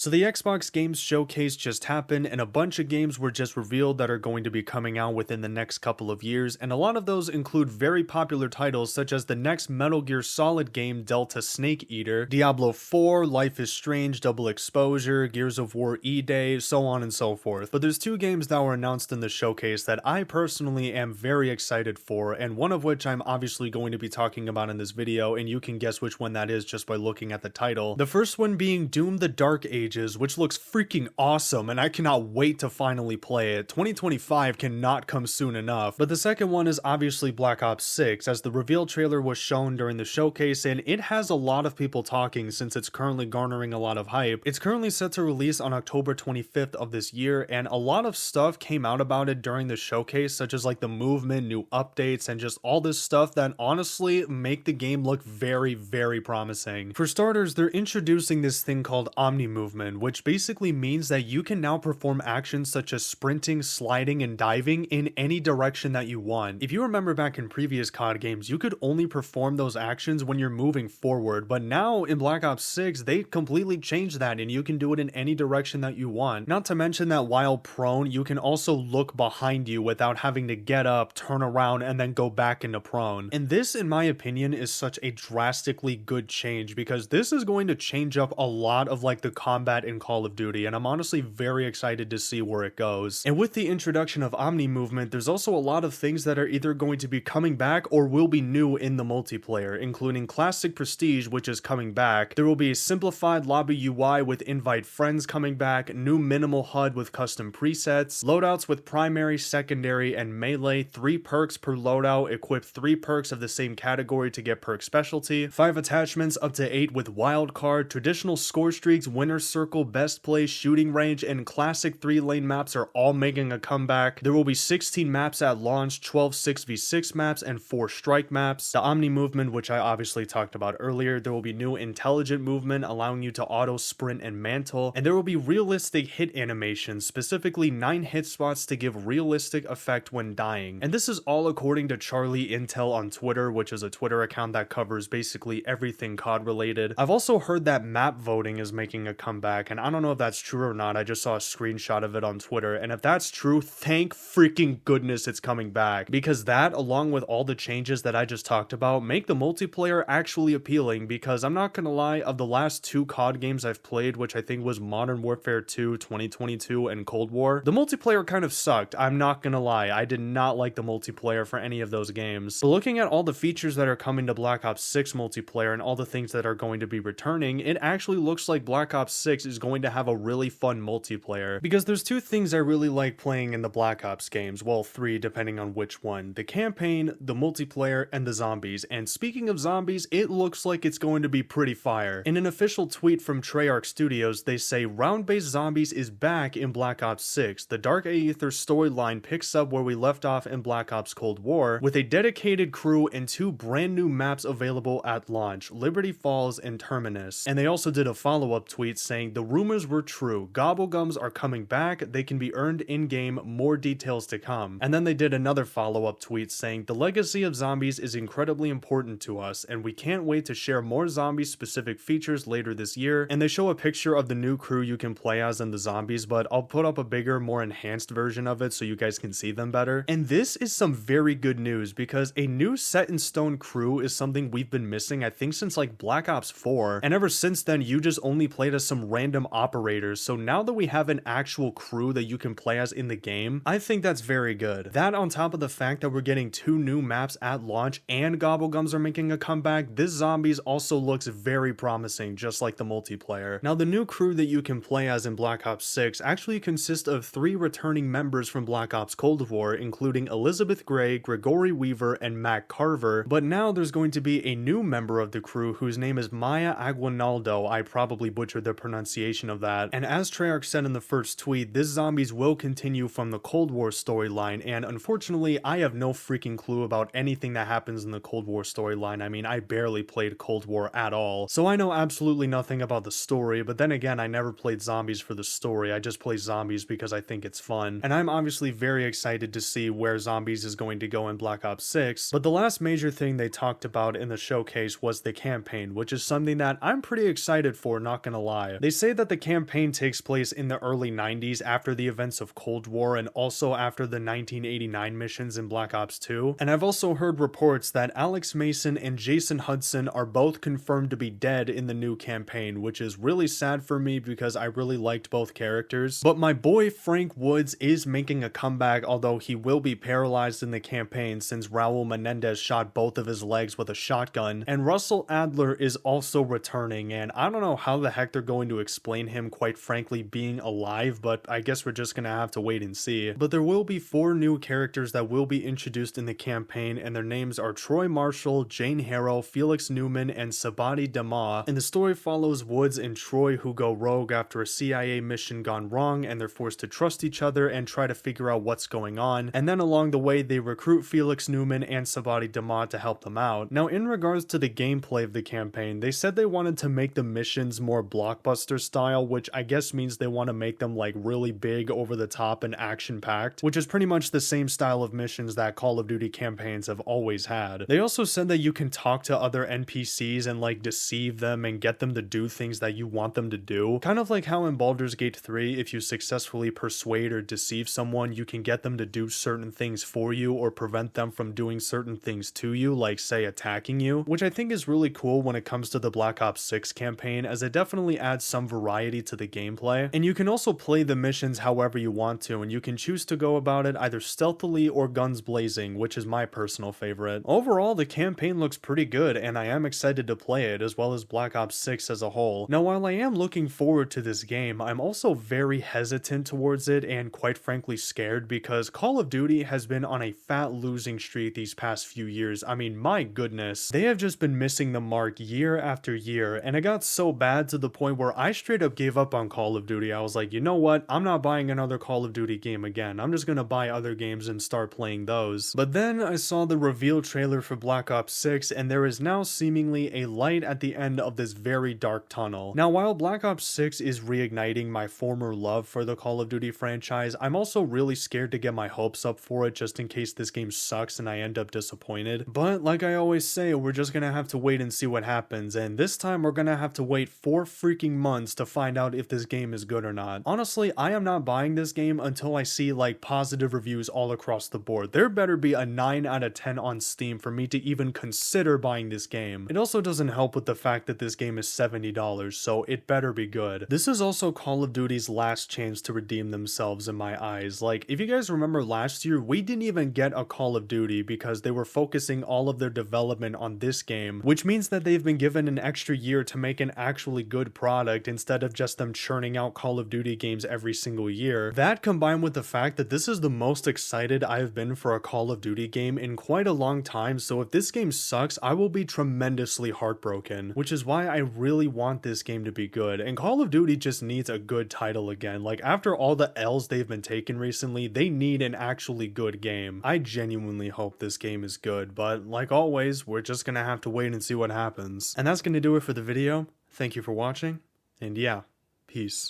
So the Xbox Games Showcase just happened, and a bunch of games were just revealed that are going to be coming out within the next couple of years, and a lot of those include very popular titles such as the next Metal Gear Solid game, Delta Snake Eater, Diablo 4, Life is Strange, Double Exposure, Gears of War E-Day, so on and so forth. But there's two games that were announced in the showcase that I personally am very excited for, and one of which I'm obviously going to be talking about in this video, and you can guess which one that is just by looking at the title. The first one being Doom the Dark Ages, which looks freaking awesome, and I cannot wait to finally play it. 2025 cannot come soon enough. But the second one is obviously Black Ops 6, as the reveal trailer was shown during the showcase, and it has a lot of people talking since it's currently garnering a lot of hype. It's currently set to release on October 25th of this year, and a lot of stuff came out about it during the showcase, such as like the movement, new updates, and just all this stuff that honestly make the game look very, very promising. For starters, they're introducing this thing called Omni Movement, which basically means that you can now perform actions such as sprinting, sliding, and diving in any direction that you want. If you remember back in previous COD games, you could only perform those actions when you're moving forward, but now in Black Ops 6, they completely changed that and you can do it in any direction that you want. Not to mention that while prone, you can also look behind you without having to get up, turn around, and then go back into prone. And this, in my opinion, is such a drastically good change because this is going to change up a lot of like the combat in Call of Duty, and I'm honestly very excited to see where it goes. And with the introduction of Omni Movement, there's also a lot of things that are either going to be coming back or will be new in the multiplayer, including Classic Prestige, which is coming back. There will be a simplified lobby UI with invite friends coming back, new minimal HUD with custom presets, loadouts with primary, secondary, and melee, 3 perks per loadout, equip 3 perks of the same category to get perk specialty, 5 attachments up to 8 with wildcard, traditional score streaks, winner circle, best play, shooting range, and classic 3-lane maps are all making a comeback. There will be 16 maps at launch, 12 6v6 maps, and 4 strike maps. The Omni Movement, which I obviously talked about earlier, there will be new intelligent movement allowing you to auto sprint and mantle, and there will be realistic hit animations, specifically 9 hit spots to give realistic effect when dying. And this is all according to Charlie Intel on Twitter, which is a Twitter account that covers basically everything COD related. I've also heard that map voting is making a comeback, and I don't know if that's true or not. I just saw a screenshot of it on Twitter, and if that's true, thank freaking goodness it's coming back, because that, along with all the changes that I just talked about, make the multiplayer actually appealing. Because I'm not gonna lie, of the last 2 COD games I've played, which I think was Modern Warfare 2 2022 and Cold War, the multiplayer kind of sucked. I'm not gonna lie, I did not like the multiplayer for any of those games. But looking at all the features that are coming to Black Ops 6 multiplayer and all the things that are going to be returning, it actually looks like Black Ops 6 is going to have a really fun multiplayer. Because there's 2 things I really like playing in the Black Ops games, well 3 depending on which one: the campaign, the multiplayer, and the zombies. And speaking of zombies, it looks like it's going to be pretty fire. In an official tweet from Treyarch Studios, they say round-based zombies is back in Black Ops 6. The Dark Aether storyline picks up where we left off in Black Ops Cold War, with a dedicated crew and 2 brand new maps available at launch: Liberty Falls and Terminus. And they also did a follow-up tweet saying the rumors were true, Gobblegums are coming back, they can be earned in-game, more details to come. And then they did another follow-up tweet saying the legacy of zombies is incredibly important to us, and we can't wait to share more zombie-specific features later this year. And they show a picture of the new crew you can play as in the zombies, but I'll put up a bigger, more enhanced version of it so you guys can see them better. And this is some very good news, because a new set-in-stone crew is something we've been missing, I think, since like Black Ops 4, and ever since then you just only played as some random operators. So now that we have an actual crew that you can play as in the game, I think that's very good. That, on top of the fact that we're getting 2 new maps at launch and Gobblegums are making a comeback, this zombies also looks very promising, just like the multiplayer. Now, the new crew that you can play as in Black Ops 6 actually consists of 3 returning members from Black Ops Cold War, including Elizabeth Gray, Gregory Weaver, and Matt Carver. But now there's going to be a new member of the crew whose name is Maya Aguinaldo. I probably butchered the pronunciation of that. And as Treyarch said in the first tweet, this zombies will continue from the Cold War storyline, and unfortunately I have no freaking clue about anything that happens in the Cold War storyline. I mean, I barely played Cold War at all, so I know absolutely nothing about the story. But then again, I never played zombies for the story, I just play zombies because I think it's fun. And I'm obviously very excited to see where zombies is going to go in Black Ops 6. But the last major thing they talked about in the showcase was the campaign, which is something that I'm pretty excited for, not gonna lie. They They say that the campaign takes place in the early 90s after the events of Cold War and also after the 1989 missions in Black Ops 2. And I've also heard reports that Alex Mason and Jason Hudson are both confirmed to be dead in the new campaign, which is really sad for me because I really liked both characters. But my boy Frank Woods is making a comeback, although he will be paralyzed in the campaign since Raul Menendez shot both of his legs with a shotgun. And Russell Adler is also returning, and I don't know how the heck they're going to explain him, quite frankly, being alive, but I guess we're just gonna have to wait and see. But there will be 4 new characters that will be introduced in the campaign, and their names are Troy Marshall, Jane Harrow, Felix Newman, and Sabati Dama. And the story follows Woods and Troy, who go rogue after a CIA mission gone wrong, and they're forced to trust each other and try to figure out what's going on. And then along the way, they recruit Felix Newman and Sabati Dama to help them out. Now, in regards to the gameplay of the campaign, they said they wanted to make the missions more blockbuster style, which I guess means they want to make them like really big, over the top, and action packed, which is pretty much the same style of missions that Call of Duty campaigns have always had. They also said that you can talk to other NPCs and like deceive them and get them to do things that you want them to do. Kind of like how in Baldur's Gate 3, if you successfully persuade or deceive someone, you can get them to do certain things for you or prevent them from doing certain things to you, like say attacking you, which I think is really cool when it comes to the Black Ops 6 campaign, as it definitely adds some variety to the gameplay. And you can also play the missions however you want to, and you can choose to go about it either stealthily or guns blazing, which is my personal favorite. Overall, the campaign looks pretty good, and I am excited to play it, as well as Black Ops 6 as a whole. Now, while I am looking forward to this game, I'm also very hesitant towards it and quite frankly scared, because Call of Duty has been on a fat losing streak these past few years. I mean, my goodness, they have just been missing the mark year after year, and it got so bad to the point where I straight up gave up on Call of Duty. I was like, you know what, I'm not buying another Call of Duty game again. I'm just gonna buy other games and start playing those. But then I saw the reveal trailer for Black Ops 6, and there is now seemingly a light at the end of this very dark tunnel. Now, while Black Ops 6 is reigniting my former love for the Call of Duty franchise, I'm also really scared to get my hopes up for it just in case this game sucks and I end up disappointed. But like I always say, we're just gonna have to wait and see what happens, and this time we're gonna have to wait 4 freaking months to find out if this game is good or not. Honestly, I am not buying this game until I see like positive reviews all across the board. There better be a 9 out of 10 on Steam for me to even consider buying this game. It also doesn't help with the fact that this game is $70, so it better be good. This is also Call of Duty's last chance to redeem themselves in my eyes. Like, if you guys remember last year, we didn't even get a Call of Duty because they were focusing all of their development on this game, which means that they've been given an extra year to make an actually good product instead of just them churning out Call of Duty games every single year. That combined with the fact that this is the most excited I've been for a Call of Duty game in quite a long time, so if this game sucks, I will be tremendously heartbroken, which is why I really want this game to be good. And Call of Duty just needs a good title again. Like, after all the L's they've been taking recently, they need an actually good game. I genuinely hope this game is good, but like always, we're just gonna have to wait and see what happens. And that's gonna do it for the video. Thank you for watching, and yeah, peace.